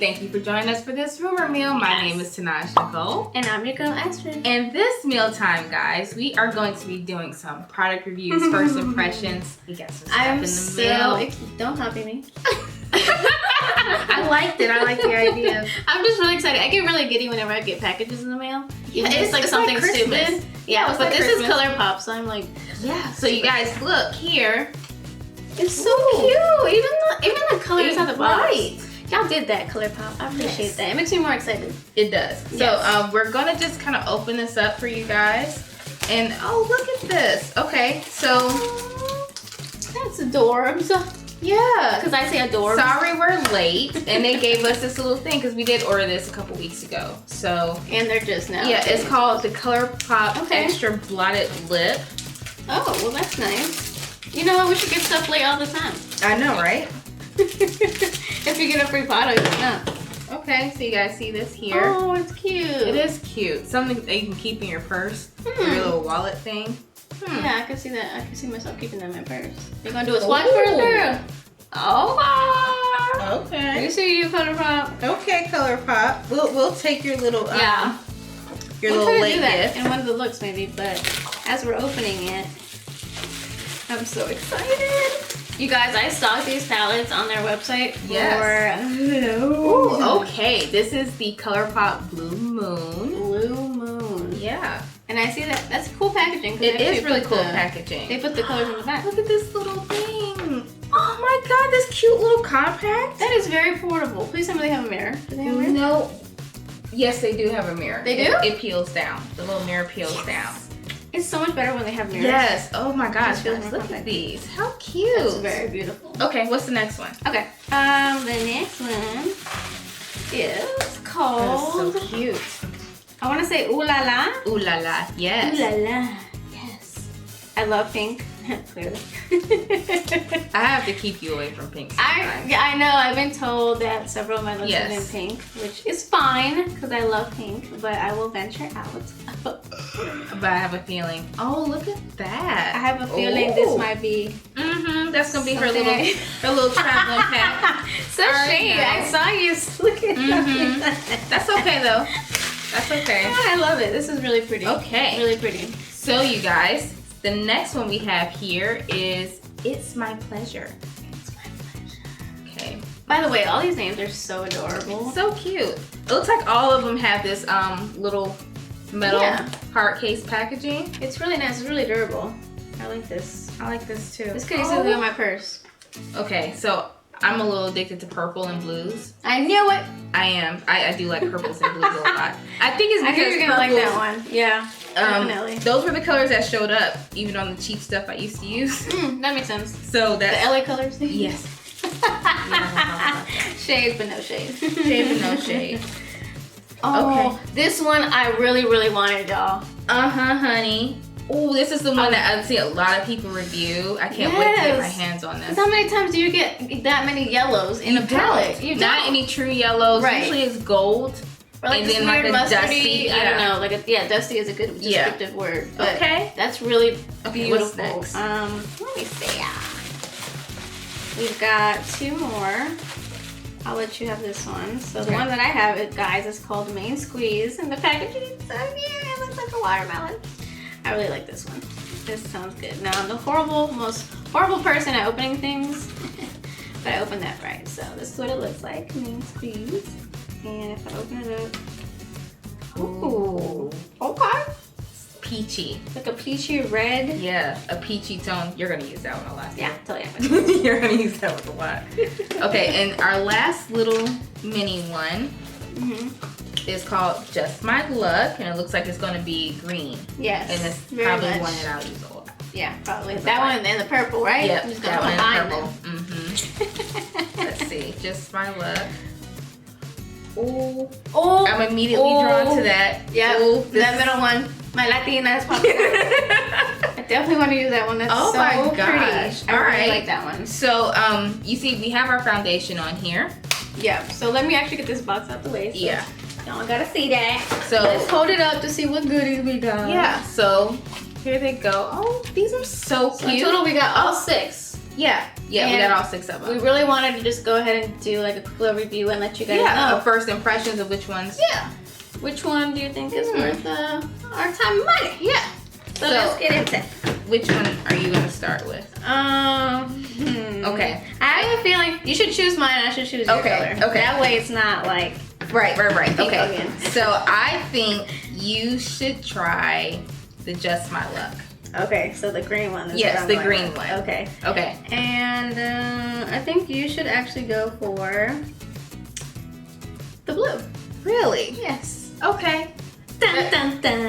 Thank you for joining us for this rumor meal. My name is Tanaj Nicole. And I'm your girl, Astrid. And this mealtime, guys, we are going to be doing some product reviews, first impressions. We got some stuff in the mail. Don't copy me. I liked it. I like the idea. I'm just really excited. I get really giddy whenever I get packages in the mail. Yeah, it's like something like stupid. Yeah, but like this is Colourpop, so I'm like, yeah. So you guys, look here. It's so cute. Even the colors on the box. Y'all did that, Colourpop. I appreciate that. It makes me more excited. It does. So we're gonna just kind of open this up for you guys. And oh, look at this. Okay, so that's adorbs. Yeah, because I say adorbs. Sorry we're late, and they gave us this little thing because we did order this a couple weeks ago. So and they're just now. Yeah, it's called the Colourpop Extra Blotted Lip. Oh, well that's nice. You know what? We should get stuff late all the time. I know, right? If you get a free product, yeah. Okay, so you guys see this here. Oh, it's cute. It is cute. Something that you can keep in your purse. Your little wallet thing. Yeah, I can see that. I can see myself keeping them in my purse. You're gonna do a swatch for us, girl? Oh. Okay. You see you, Colourpop. Okay, Colourpop. We'll take your little your we'll little late gift in one of the looks maybe, but as we're opening it, I'm so excited. You guys, I stocked these palettes on their website Ooh, okay, this is the Colourpop Blue Moon. Blue Moon. Yeah. And I see that that's cool packaging. It is really cool packaging. They put the colors in the back. Look at this little thing. Oh my god, this cute little compact. That is very portable. Please tell me they have a mirror. Do they have a mirror? No. Yes, they do have a mirror. They do? It peels down. The little mirror peels down. It's so much better when they have mirrors. Yes. Oh my gosh, guys, look at these. How cute. It's very beautiful. Okay, what's the next one? Okay. The next one is called... That's so cute. I want to say Ooh La La. Ooh La La, yes. Ooh La La, yes. I love pink, clearly. I have to keep you away from pink sometimes. I know. I've been told that several of my looks have been pink, which is fine because I love pink, but I will venture out. But I have a feeling. Oh, look at that. I have a feeling this might be. That's gonna be her little traveling pack. So shady. I saw you looking at me. That's okay though. That's okay. I love it. This is really pretty. Okay. Really pretty. So you guys, the next one we have here is It's My Pleasure. It's My Pleasure. Okay. By the way, all these names are so adorable. It's so cute. It looks like all of them have this little metal hard case packaging. It's really nice. It's really durable. I like this. I like this too. This could easily go in my purse. Okay, so I'm a little addicted to purple and blues. I knew it. I am. I do like purples and blues a lot. I think it's because I knew you were gonna like that one. Yeah, definitely. Those were the colors that showed up even on the cheap stuff I used to use. That makes sense. So that the LA colors. Yes. Shade but no shade. Shade but no shade. Oh, okay. This one I really, really wanted, y'all. Honey. Oh, this is the one that I see a lot of people review. I can't wait to get my hands on this. How many times do you get that many yellows in a palette? You not any true yellows. Right. Usually it's gold. Or like and then like a dusty. I don't know. Like dusty is a good descriptive word. But that's really beautiful. What's next? Let me see. We've got two more. I'll let you have this one. So the one that I have, guys, is called Main Squeeze, and the packaging is so cute. It looks like a watermelon. I really like this one. This sounds good. Now I'm the most horrible person at opening things, but I opened that right. So this is what it looks like. Main Squeeze. And if I open it up, ooh, okay. Peachy. Like a peachy red. Yeah, a peachy tone. You're gonna use that one a lot. Yeah, totally. You're gonna use that one a lot. Okay, and our last little mini one is called Just My Luck, and it looks like it's gonna be green. Yes. And it's probably one that I'll use a lot. Yeah, probably. That one and the purple, right? Yep, that one and purple. Let's see, Just My Luck. Oh, I'm immediately drawn to that. Yeah, that middle one. My Latina is popping out. I definitely want to use that one. That's so my gosh. Pretty. I really like that one. So, you see, we have our foundation on here. Yeah. So let me actually get this box out the way. So y'all gotta see that. So let's hold it up to see what goodies we got. Yeah. So here they go. Oh, these are so cute. In total, we got all 6. Yeah, yeah, And we got all 6 of them. We really wanted to just go ahead and do like a quick little review and let you guys know. First impressions of which ones. Yeah. Which one do you think is worth our time and money? Yeah. So let's get into it. Which one are you gonna start with? Okay. I have a feeling you should choose mine and I should choose your color. Okay. That way it's not like Right. Okay. again. So I think you should try the Just My Luck. Okay, so the green one. Is Yes, the green one. Okay. Okay. And I think you should actually go for the blue. Really? Yes. Okay. Dun, dun, dun.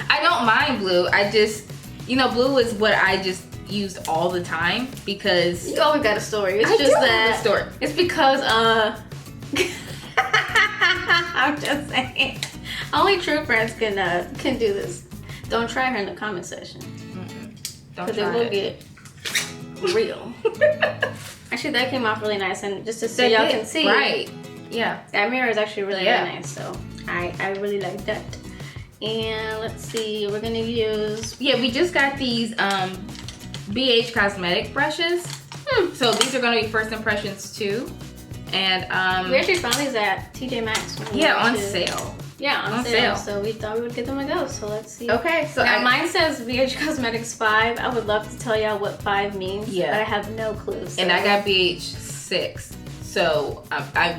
I don't mind blue. I just, blue is what I just used all the time because You always got a story. It's I just do that have a story. It's because I'm just saying. Only true friends can do this. Don't try her in the comment section. Don't Because try it will get real. Actually, that came off really nice, and just so y'all can see, Right. Yeah. that mirror is actually really, really nice. So I really like that. And let's see, we're gonna use. Yeah, we just got these BH cosmetic brushes. So these are gonna be first impressions too. And We actually found these at TJ Maxx. when we yeah, went on to- sale. Yeah, on sale. So we thought we would give them a go. So let's see. Okay, so Now, mine says VH Cosmetics 5. I would love to tell y'all what 5 means, Yeah. but I have no clue. So. And I got BH 6. So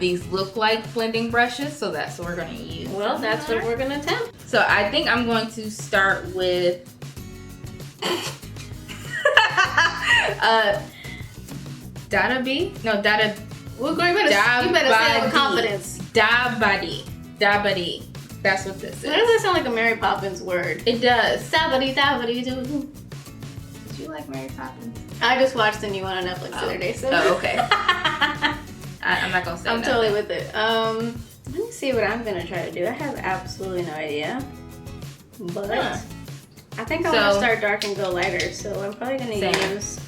these look like blending brushes, so that's what we're gonna use. Well, that's what we're gonna attempt. So I think I'm going to start with Dada B? No, Dada. Well, girl, you better say it with confidence. Dabadi. That's what this is. Why does that sound like a Mary Poppins word? It does. Dabba-dee, dabba-dee, doo. Did you like Mary Poppins? I just watched the new one on Netflix the other day, so. Oh, okay. I'm not gonna say I'm nothing. totally with it. Let me see what I'm gonna try to do. I have absolutely no idea. But I think I want to start dark and go lighter, so I'm probably gonna use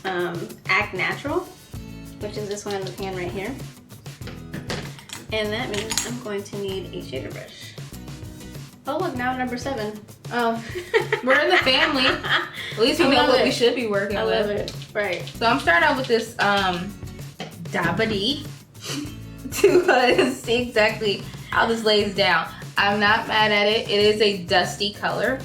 Act Natural, which is this one in the pan right here. And that means I'm going to need a shader brush. Oh look, now number 7. Oh. We're in the family. At least we know what we should be working with. I love it. Right. So I'm starting out with this Dabadi to see exactly how this lays down. I'm not mad at it. It is a dusty color.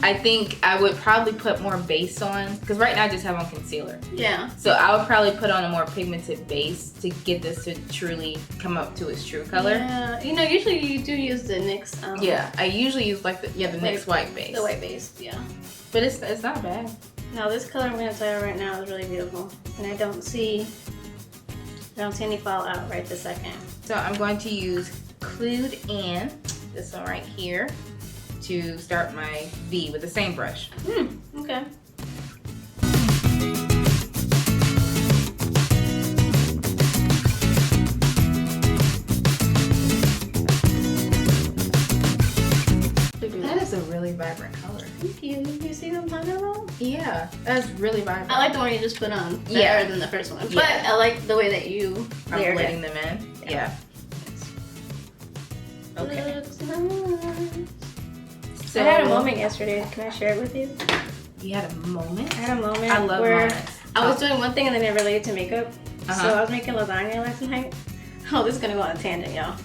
I think I would probably put more base on, because right now I just have on concealer. Yeah. So I would probably put on a more pigmented base to get this to truly come up to its true color. Yeah. Usually you do use the NYX. Yeah, I usually use like the NYX white base. The white base, yeah. But it's not bad. Now this color I'm going to tell you right now is really beautiful. And I don't see any fallout right this second. So I'm going to use Clued In, this one right here, to start my V with the same brush. Okay. That is a really vibrant color. Thank you. You see what I'm talking about? Yeah, that's really vibrant. I like the one you just put on Yeah. better than the first one. Yeah. But I like the way that you I'm layered blending it. them in. Yeah. Okay. Looks nice. So I had a moment yesterday. Can I share it with you? You had a moment? I had a moment I love where moments. I was doing one thing and then it related to makeup. Uh-huh. So I was making lasagna last night. Oh, this is gonna go on a tangent, y'all.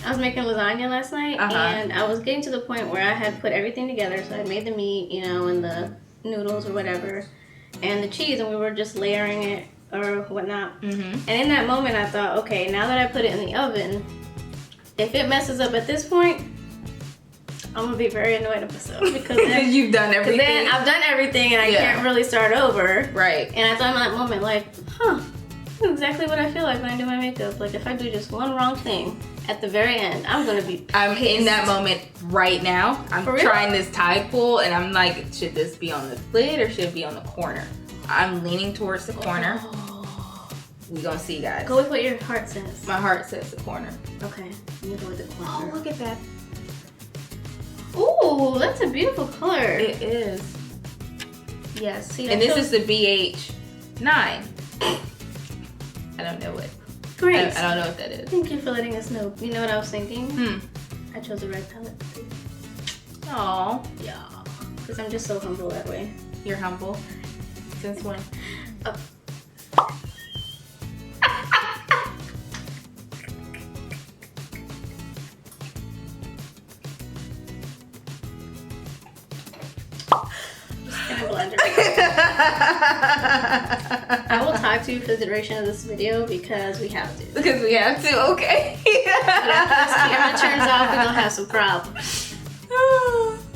I was making lasagna last night and I was getting to the point where I had put everything together. So I made the meat, and the noodles or whatever, and the cheese, and we were just layering it or whatnot. And in that moment, I thought, okay, now that I put it in the oven, if it messes up at this point, I'm gonna be very annoyed at myself because then, you've done everything. then I've done everything and I can't really start over. Right. And I thought in that moment, like, this is exactly what I feel like when I do my makeup. Like, if I do just one wrong thing at the very end, I'm gonna be I'm in that moment right now. I'm For real? trying this Tide Pool and I'm like, should this be on the lid or should it be on the corner? I'm leaning towards the corner. We gonna see, guys. Go with what your heart says. My heart says the corner. Okay, you go with the corner. Oh, look at that. Ooh, that's a beautiful color. It is. Yes. See, And this is the BH9. I don't know what. great. I don't know what that is. Thank you for letting us know. You know what I was thinking? I chose the red palette. Aw. Yeah. Because I'm just so humble that way. You're humble. Since when? Oh. I will talk to you for the duration of this video because we have to. Because we have to, okay. But after this camera turns off, we're gonna have some problems.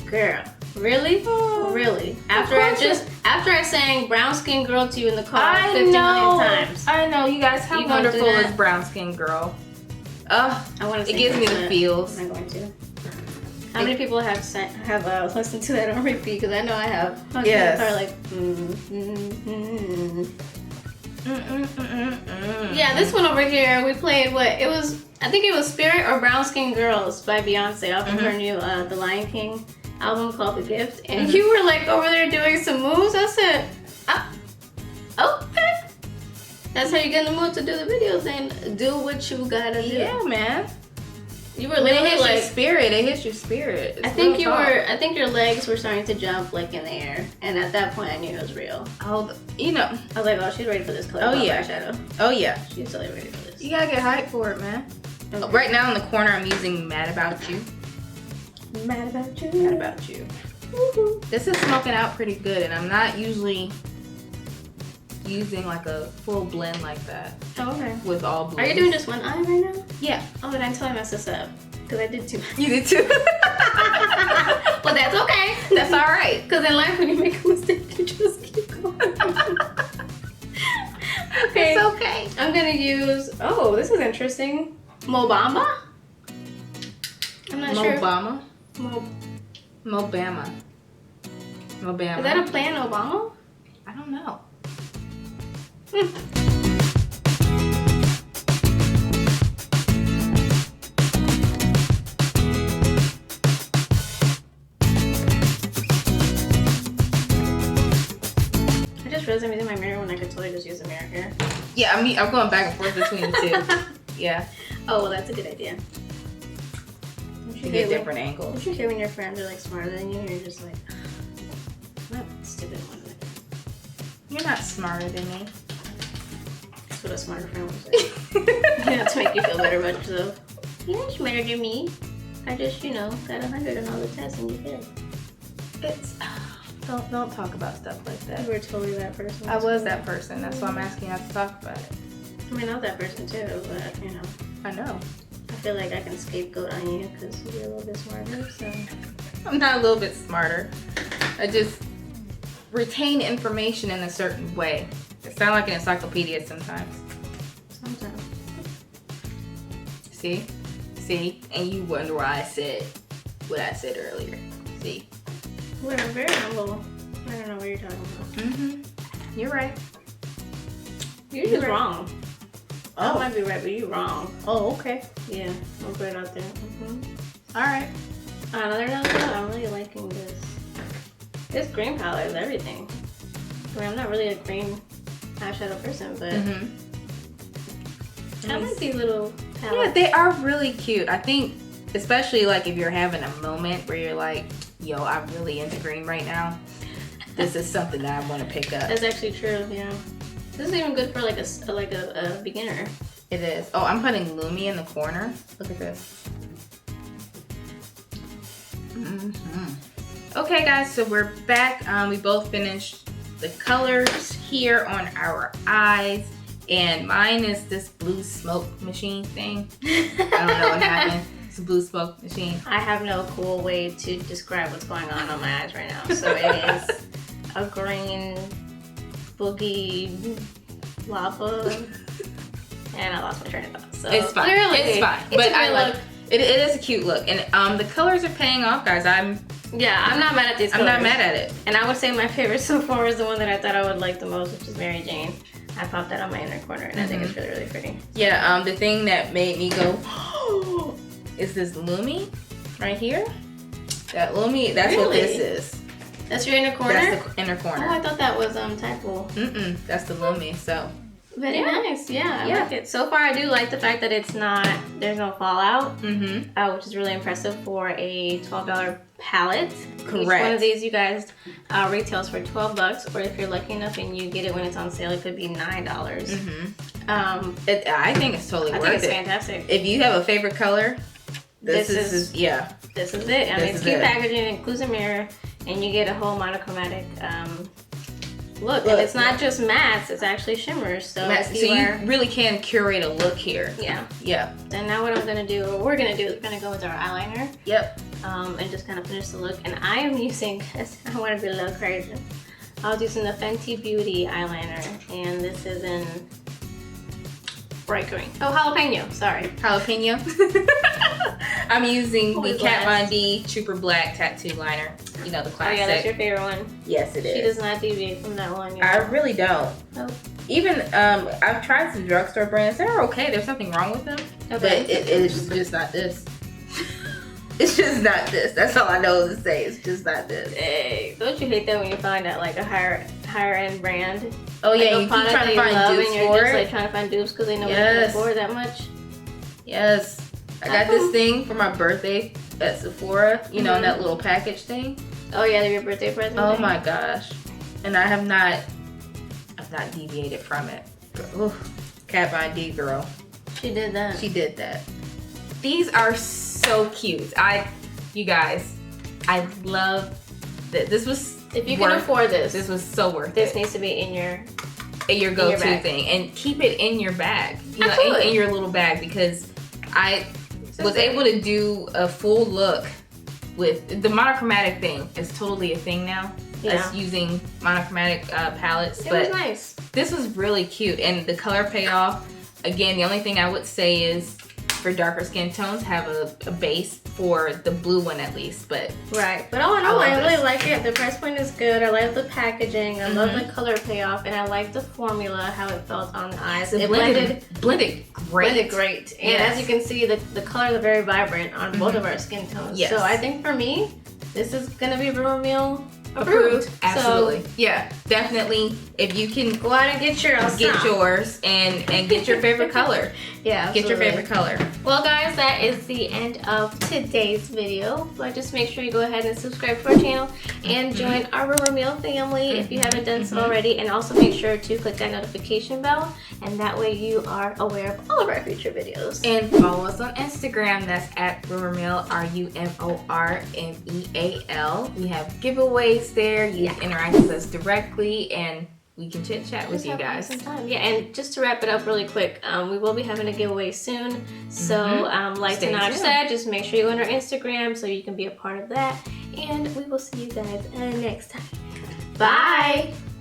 Girl, really? Really? After I sang brown skin girl to you in the car 50 million times. I know, you guys. How wonderful is brown skin girl? I want to. It gives me the feels. I'm going to. How many people have listened to that on repeat? Because I know I have. Yes. Are like. Yeah, this one over here, we played what it was. I think it was Spirit or Brown Skin Girls by Beyonce off of her new The Lion King album called The Gift. And you were like over there doing some moves. I said, okay. That's how you get in the mood to do the videos and do what you gotta do. Yeah, man. You were literally it hits like your spirit. It hits your spirit. It's I think your legs were starting to jump like in the air, and at that point I knew it was real. Oh, you know. I was like, oh, she's ready for this Colourpop eyeshadow. Oh yeah. She's totally ready for this. You gotta get hyped for it, man. Okay. Right now in the corner, I'm using Mad About You. Mad About You. Mad About You. Woo-hoo. This is smoking out pretty good, and I'm not usually using like a full blend like that. Oh, okay. With all blues. Are you doing just one eye right now? Yeah. Oh, then I totally messed this up. Because I did too. You did too. But that's okay. That's all right. Because in life, when you make a mistake, you just keep going. Okay. It's okay. I'm going to use, oh, this is interesting. Mobamba? I'm not sure. Mobama? Mobama. Mobama. Is that a plant, Obama? I don't know. I just realized I'm using my mirror when I could totally just use a mirror here. Yeah, I'm going back and forth between the two. Yeah. Oh, well, that's a good idea. You get different angles. Don't you hear when your friends are like smarter than you and you're just like, that stupid one. You're not smarter than me. That's what a smarter friend would say. Yeah, to make you feel better about yourself. You're not smarter than me. I just, got 100 on all the tests and you failed. It's don't talk about stuff like that. You were totally that person. I was that person. That's why I'm asking you not to talk about it. I mean, I was that person too, but I know. I feel like I can scapegoat on you because you're a little bit smarter. So I'm not a little bit smarter. I just retain information in a certain way. It sounds like an encyclopedia sometimes. Sometimes. See? And you wonder why I said what I said earlier. See? We're very humble. I don't know what you're talking about. You're right. You're just wrong. Oh. I might be right, but you're wrong. Oh, okay. Yeah, I'll put it out there. All right. On another note, though, I'm really liking this. This green palette is everything. I mean, I'm not really a green eyeshadow person, but I like these little palettes. Yeah, they are really cute. I think, especially like if you're having a moment where you're like, yo, I'm really into green right now. This is something that I want to pick up. That's actually true, yeah. This is even good for like a beginner. It is. Oh, I'm putting Lumi in the corner. Look at this. Okay, guys, so we're back. We both finished the colors here on our eyes. And mine is this blue smoke machine thing. I don't know what happened. It's a blue smoke machine. I have no cool way to describe what's going on my eyes right now. So it is a green boogie lava. And I lost my train of thought. So it's fine. Clearly, it's fine. But I like it. It is a cute look. And the colors are paying off, guys. I'm not mad at these colors. I'm not mad at it. And I would say my favorite so far is the one that I thought I would like the most, which is Mary Jane. I popped that on my inner corner and I think it's really, really pretty. Yeah, the thing that made me go, oh, is this Lumi right here. That Lumi, that's what this is. That's your inner corner? That's the inner corner. Oh, I thought that was typo. That's the Lumi, so. Very nice, yeah, I like it. So far, I do like the fact that it's not, there's no fallout, which is really impressive for a $12 palette. Correct. Each one of these, you guys, retails for $12, or if you're lucky enough and you get it when it's on sale, it could be $9. I think it's totally worth it. I think it's fantastic. If you have a favorite color, this is yeah. This is it. I mean, it's cute packaging, it includes a mirror, and you get a whole monochromatic look. And it's not just mattes, it's actually shimmers. So, you really can curate a look here. Yeah. Yeah. And now what I'm gonna do, or we're gonna do, is we're gonna go with our eyeliner. Yep. And just kind of finish the look. And I am using, I want to be a little crazy. I was using the Fenty Beauty eyeliner, and this is in bright green. Oh, jalapeno, sorry. Jalapeno. I'm using the Kat Von D Trooper Black Tattoo Liner. You know, the classic. Oh yeah, that's your favorite one. Yes, it is. She does not deviate from that one. I really don't. Nope. Even, I've tried some drugstore brands. They're okay. There's something wrong with them. Okay. But it's just not this. It's just not this. That's all I know to say. It's just not this. Hey, don't you hate that when you find out like a higher end brand? Oh yeah, like you keep trying to find dupes and you're for just it. like trying to find dupes because they know you can afford that much. Yes. I got this thing for my birthday at Sephora. You know, that little package thing. Oh yeah, your birthday present. Oh my gosh. And I've not deviated from it. Kat Von D girl. She did that. She did that. These are so cute. You guys, I love that. This was, if you can afford this was so worth it. This needs to be in your go-to thing, and keep it in your bag. You know, in your little bag, because I was able to do a full look with the monochromatic thing. Is totally a thing now. Us using monochromatic palettes. It was nice. This was really cute, and the color payoff. Again, the only thing I would say is, for darker skin tones, have a base for the blue one at least, but but all in all, I really like it. The price point is good. I like the packaging. I love the color payoff, and I like the formula, how it felt on the eyes. It blended great. And as you can see, the colors are very vibrant on both of our skin tones. So I think for me, this is gonna be Rimmel Meal approved. Absolutely. So, yeah, definitely. If you can go out and get yours, and get your favorite color. Yeah, absolutely. Get your favorite color. Well guys, that is the end of today's video. But just make sure you go ahead and subscribe to our channel and join our Rimmel Meal family if you haven't done so already. And also make sure to click that notification bell, and that way you are aware of all of our future videos. And follow us on Instagram. That's at Rimmel Meal, RUMORMEAL. We have giveaways there. You can interact with us directly, and we can chit chat with you guys. Yeah, and just to wrap it up really quick, we will be having a giveaway soon. So like Tanaj said, just make sure you go on our Instagram so you can be a part of that. And we will see you guys next time. Bye!